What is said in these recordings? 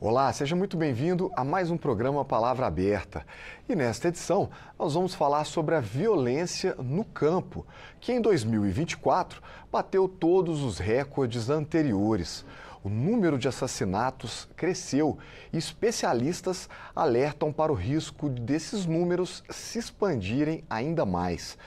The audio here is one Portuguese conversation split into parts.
Olá, seja muito bem-vindo a mais um programa Palavra Aberta. E nesta edição, nós vamos falar sobre a violência no campo, que em 2024 bateu todos os recordes anteriores. O número de assassinatos cresceu e especialistas alertam para o risco desses números se expandirem ainda mais.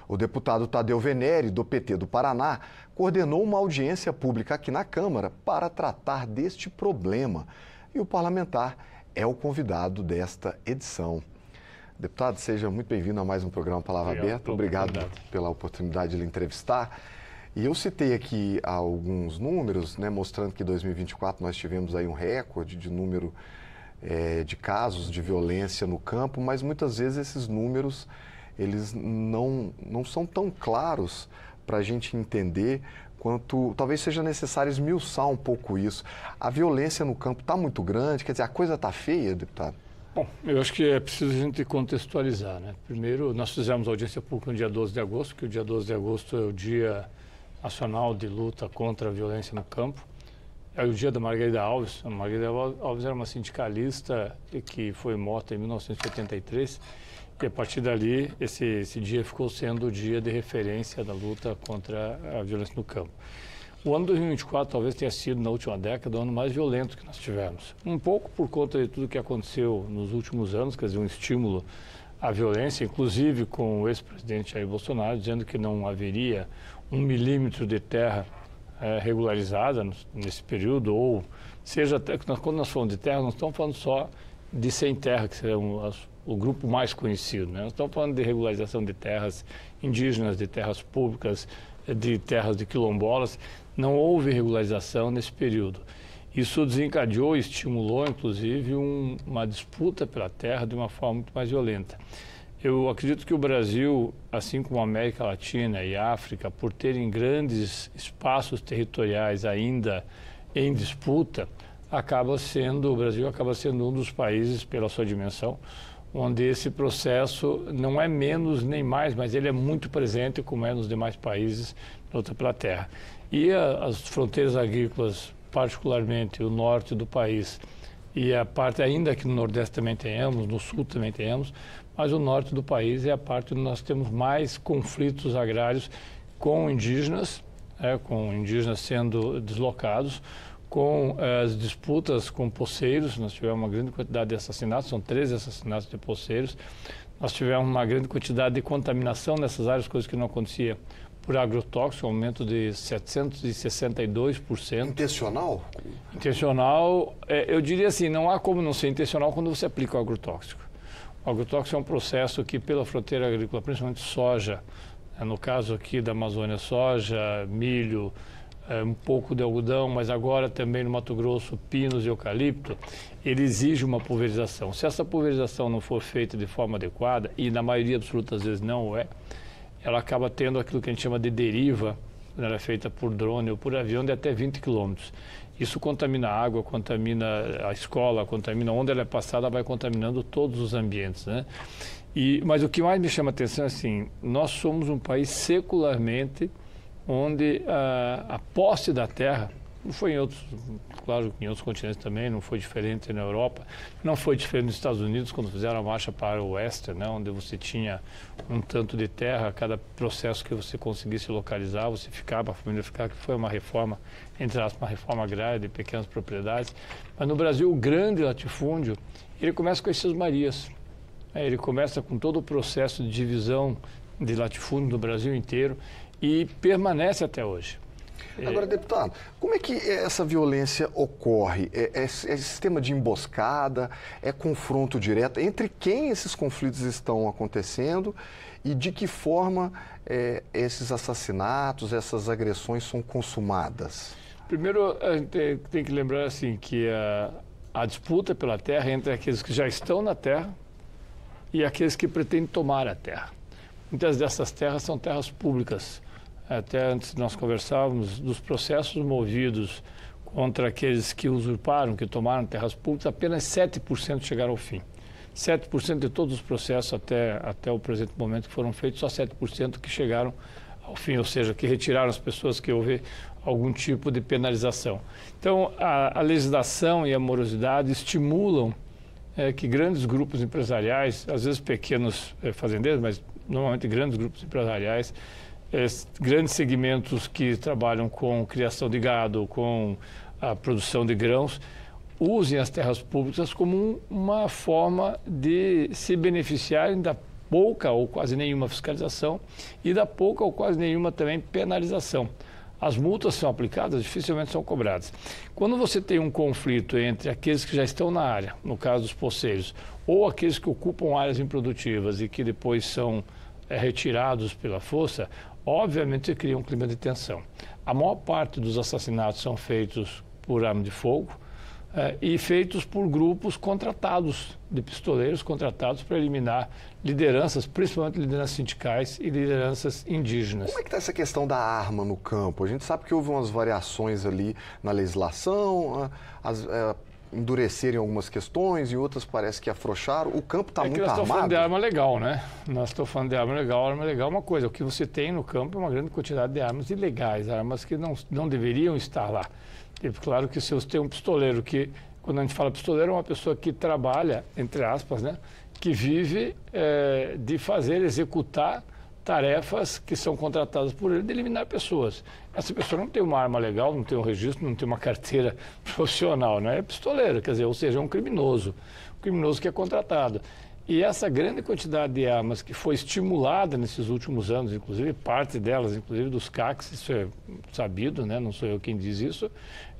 O deputado Tadeu Venere, do PT do Paraná, coordenou uma audiência pública aqui na Câmara para tratar deste problema. E o parlamentar é o convidado desta edição. Deputado, seja muito bem-vindo a mais um programa Palavra Aberta. Obrigado pela oportunidade de lhe entrevistar. E eu citei aqui alguns números, mostrando que em 2024 nós tivemos aí um recorde de número de casos de violência no campo, mas muitas vezes esses números eles não são tão claros para a gente entender quanto talvez seja necessário esmiuçar um pouco isso. A violência no campo está muito grande, quer dizer, a coisa está feia, deputado? Bom, eu acho que é preciso a gente contextualizar, né? Primeiro, nós fizemos audiência pública no dia 12 de agosto, que o dia 12 de agosto é o Dia Nacional de Luta contra a Violência no Campo. É o dia da Margarida Alves. A Margarida Alves era uma sindicalista que foi morta em 1983. E a partir dali, esse dia ficou sendo o dia de referência da luta contra a violência no campo. O ano 2024 talvez tenha sido, na última década, o ano mais violento que nós tivemos. Um pouco por conta de tudo que aconteceu nos últimos anos, quer dizer, um estímulo à violência, inclusive com o ex-presidente Jair Bolsonaro, dizendo que não haveria 1 milímetro de terra regularizada nesse período, ou seja, quando nós falamos de terra, não estamos falando só de sem terra, que seria o grupo mais conhecido, né? Nós estamos falando de regularização de terras indígenas, de terras públicas, de terras de quilombolas. Não houve regularização nesse período. Isso desencadeou e estimulou, inclusive, uma disputa pela terra de uma forma muito mais violenta. Eu acredito que o Brasil, assim como a América Latina e a África, por terem grandes espaços territoriais ainda em disputa, o Brasil acaba sendo um dos países, pela sua dimensão, onde esse processo não é menos nem mais, mas ele é muito presente, como é nos demais países, na luta pela terra. E as fronteiras agrícolas, particularmente o norte do país, e a parte ainda que no Nordeste também tenhamos, no Sul também tenhamos, mas o norte do país é a parte onde nós temos mais conflitos agrários com indígenas sendo deslocados, com as disputas com poceiros. Nós tivemos uma grande quantidade de assassinatos, são 13 assassinatos de poceiros. Nós tivemos uma grande quantidade de contaminação nessas áreas, coisa que não acontecia por agrotóxico, aumento de 762%. Intencional? Intencional, eu diria assim, não há como não ser intencional quando você aplica o agrotóxico. O agrotóxico é um processo que pela fronteira agrícola, principalmente soja, no caso aqui da Amazônia, soja, milho, um pouco de algodão, mas agora também no Mato Grosso, pinos e eucalipto, ele exige uma pulverização. Se essa pulverização não for feita de forma adequada, e na maioria absoluta das vezes não é, ela acaba tendo aquilo que a gente chama de deriva, quando ela é feita por drone ou por avião, de até 20 quilômetros. Isso contamina a água, contamina a escola, contamina onde ela é passada, vai contaminando todos os ambientes, né? Mas o que mais me chama a atenção é assim, nós somos um país secularmente onde a posse da terra, não foi claro que em outros continentes também, não foi diferente na Europa, não foi diferente nos Estados Unidos, quando fizeram a marcha para o oeste, né, onde você tinha um tanto de terra, cada processo que você conseguisse localizar, você ficava, a família ficava, que foi uma reforma, entre aspas, uma reforma agrária de pequenas propriedades. Mas no Brasil, o grande latifúndio, ele começa com as Sesmarias. Ele começa com todo o processo de divisão de latifúndio do Brasil inteiro, e permanece até hoje. Agora, deputado, como é que essa violência ocorre? É sistema de emboscada? É confronto direto? Entre quem esses conflitos estão acontecendo e de que forma esses assassinatos, essas agressões são consumadas? Primeiro, a gente tem que lembrar assim, que a disputa pela terra é entre aqueles que já estão na terra e aqueles que pretendem tomar a terra. Muitas dessas terras são terras públicas. Até antes nós conversávamos dos processos movidos contra aqueles que usurparam, que tomaram terras públicas, apenas 7% chegaram ao fim. 7% de todos os processos até o presente momento que foram feitos, só 7% que chegaram ao fim, ou seja, que retiraram as pessoas que houve algum tipo de penalização. Então, a legislação e a morosidade estimulam que grandes grupos empresariais, às vezes pequenos fazendeiros, mas normalmente grandes grupos empresariais, grandes segmentos que trabalham com criação de gado, com a produção de grãos, usem as terras públicas como uma forma de se beneficiarem da pouca ou quase nenhuma fiscalização e da pouca ou quase nenhuma também penalização. As multas são aplicadas, dificilmente são cobradas. Quando você tem um conflito entre aqueles que já estão na área, no caso dos poceiros, ou aqueles que ocupam áreas improdutivas e que depois são retirados pela força, obviamente você cria um clima de tensão. A maior parte dos assassinatos são feitos por arma de fogo e feitos por grupos contratados, de pistoleiros contratados para eliminar lideranças, principalmente lideranças sindicais e lideranças indígenas. Como é que está essa questão da arma no campo? A gente sabe que houve umas variações ali na legislação, endurecerem algumas questões e outras parece que afrouxaram. O campo está muito armado. Nós estamos falando de arma legal, né? Nós estamos falando de arma legal é uma coisa. O que você tem no campo é uma grande quantidade de armas ilegais, armas que não deveriam estar lá. E claro que se você tem um pistoleiro que, quando a gente fala pistoleiro, é uma pessoa que trabalha, entre aspas, né? Que vive de executar tarefas que são contratadas por ele de eliminar pessoas. Essa pessoa não tem uma arma legal, não tem um registro, não tem uma carteira profissional, né? É pistoleiro, quer dizer, ou seja, é um criminoso que é contratado. E essa grande quantidade de armas que foi estimulada nesses últimos anos, inclusive parte delas, inclusive dos CACs, isso é sabido, né? Não sou eu quem diz isso,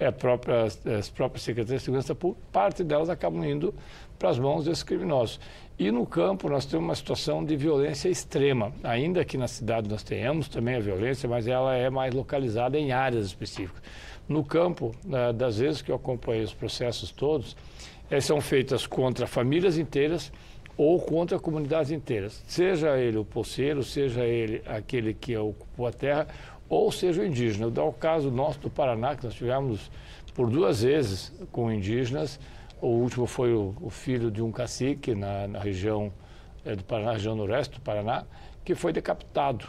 as próprias Secretarias de Segurança Pública, parte delas acabam indo para as mãos desses criminosos. E no campo nós temos uma situação de violência extrema. Ainda que na cidade nós tenhamos também a violência, mas ela é mais localizada em áreas específicas. No campo, das vezes que eu acompanhei os processos todos, são feitas contra famílias inteiras ou contra comunidades inteiras. Seja ele o poceiro, seja ele aquele que ocupou a terra, ou seja o indígena. Eu dou o caso nosso do Paraná, que nós tivemos por 2 vezes com indígenas. O último foi o filho de um cacique na região do Paraná, região noroeste do Paraná, que foi decapitado,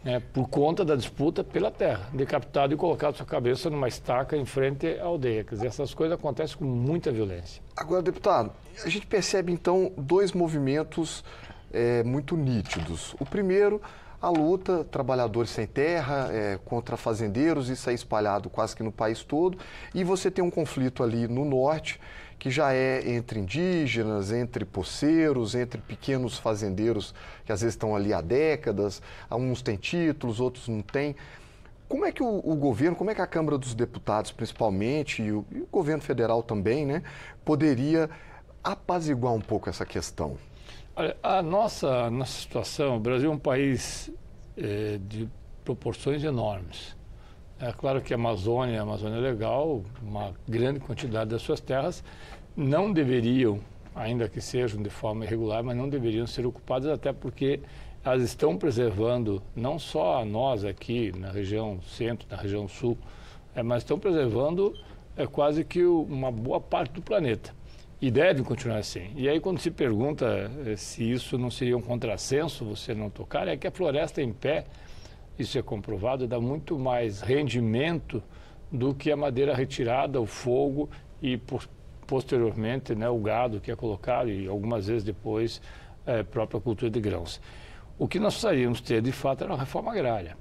né, por conta da disputa pela terra. Decapitado e colocado sua cabeça numa estaca em frente à aldeia. Quer dizer, essas coisas acontecem com muita violência. Agora, deputado, a gente percebe então 2 movimentos muito nítidos. O primeiro, a luta, trabalhadores sem terra, contra fazendeiros, isso é espalhado quase que no país todo. E você tem um conflito ali no norte, que já é entre indígenas, entre poceiros, entre pequenos fazendeiros que às vezes estão ali há décadas, uns têm títulos, outros não têm. Como é que o governo, como é que a Câmara dos Deputados, principalmente, e o governo federal também, né, poderia apaziguar um pouco essa questão? Olha, a nossa situação, o Brasil é um país de proporções enormes. É claro que a Amazônia é legal, uma grande quantidade das suas terras não deveriam, ainda que sejam de forma irregular, mas não deveriam ser ocupadas, até porque elas estão preservando não só a nós aqui na região centro, na região sul, mas estão preservando quase que uma boa parte do planeta. E devem continuar assim. E aí quando se pergunta se isso não seria um contrassenso, você não tocar, é que a floresta em pé, isso é comprovado, dá muito mais rendimento do que a madeira retirada, o fogo e posteriormente, né, o gado que é colocado e algumas vezes depois a própria cultura de grãos. O que nós precisaríamos ter de fato era uma reforma agrária.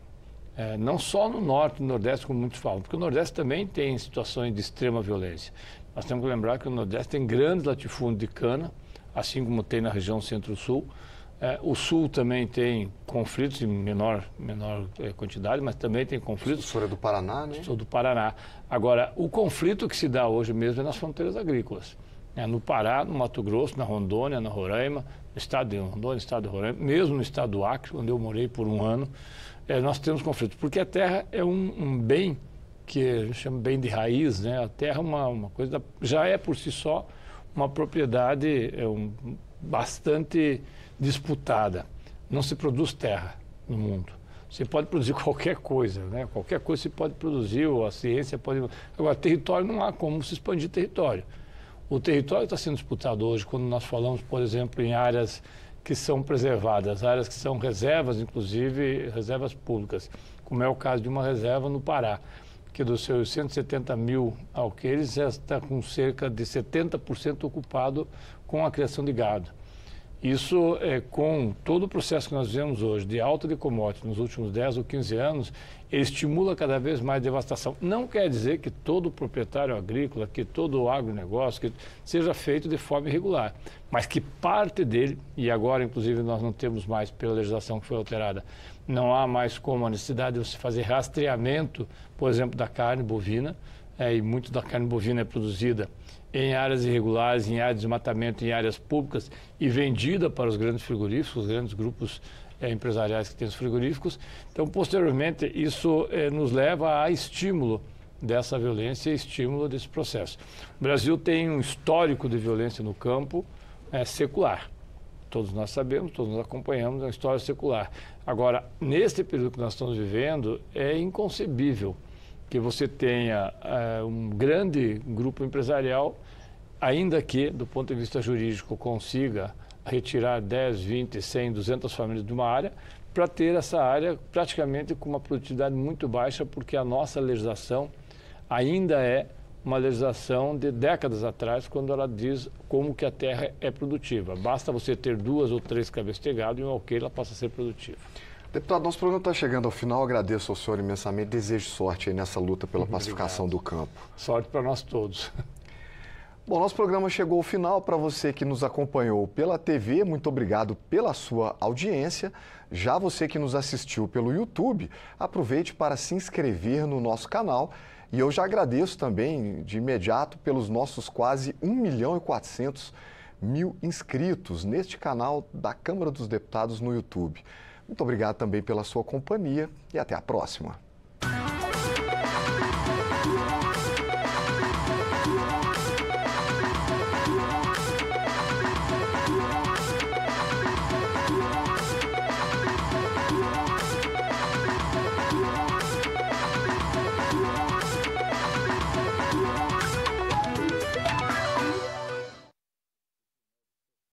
Não só no norte e no nordeste, como muitos falam, porque o nordeste também tem situações de extrema violência. Nós temos que lembrar que o nordeste tem grandes latifúndios de cana, assim como tem na região centro-sul. O sul também tem conflitos em menor quantidade, mas também tem conflitos. O senhor é do Paraná, né? Sou do Paraná. Agora, o conflito que se dá hoje mesmo é nas fronteiras agrícolas. No Pará, no Mato Grosso, na Rondônia, na Roraima, no estado de Rondônia, no estado de Roraima, mesmo no estado do Acre, onde eu morei por 1 ano, nós temos conflitos. Porque a terra é um bem que a gente chama bem de raiz, né? A terra é uma coisa, já é por si só uma propriedade bastante disputada. Não se produz terra no mundo. Você pode produzir qualquer coisa, né? Qualquer coisa se pode produzir, ou a ciência pode... Agora, território não há como se expandir território. O território está sendo disputado hoje, quando nós falamos, por exemplo, em áreas que são preservadas, áreas que são reservas, inclusive reservas públicas, como é o caso de uma reserva no Pará, que dos seus 170 mil alqueires já está com cerca de 70% ocupado com a criação de gado. Isso, com todo o processo que nós vemos hoje de alta de commodities nos últimos 10 ou 15 anos, ele estimula cada vez mais devastação. Não quer dizer que todo proprietário agrícola, que todo o agronegócio que seja feito de forma irregular, mas que parte dele, e agora inclusive nós não temos mais, pela legislação que foi alterada, não há mais como a necessidade de você fazer rastreamento, por exemplo, da carne bovina, e muito da carne bovina é produzida em áreas irregulares, em áreas de desmatamento, em áreas públicas e vendida para os grandes frigoríficos, os grandes grupos empresariais que têm os frigoríficos. Então, posteriormente, isso nos leva a estímulo dessa violência e estímulo desse processo. O Brasil tem um histórico de violência no campo secular. Todos nós sabemos, todos nós acompanhamos a história secular. Agora, neste período que nós estamos vivendo, é inconcebível que você tenha um grande grupo empresarial, ainda que, do ponto de vista jurídico, consiga retirar 10, 20, 100, 200 famílias de uma área, para ter essa área praticamente com uma produtividade muito baixa, porque a nossa legislação ainda é uma legislação de décadas atrás, quando ela diz como que a terra é produtiva. Basta você ter 2 ou 3 cabeças de gado e um alqueire, ela passa a ser produtiva. Deputado, nosso programa está chegando ao final. Agradeço ao senhor imensamente. Desejo sorte aí nessa luta pela pacificação do campo. Sorte para nós todos. Bom, nosso programa chegou ao final. Para você que nos acompanhou pela TV, muito obrigado pela sua audiência. Já você que nos assistiu pelo YouTube, aproveite para se inscrever no nosso canal. E eu já agradeço também, de imediato, pelos nossos quase 1.400.000 inscritos neste canal da Câmara dos Deputados no YouTube. Muito obrigado também pela sua companhia e até a próxima.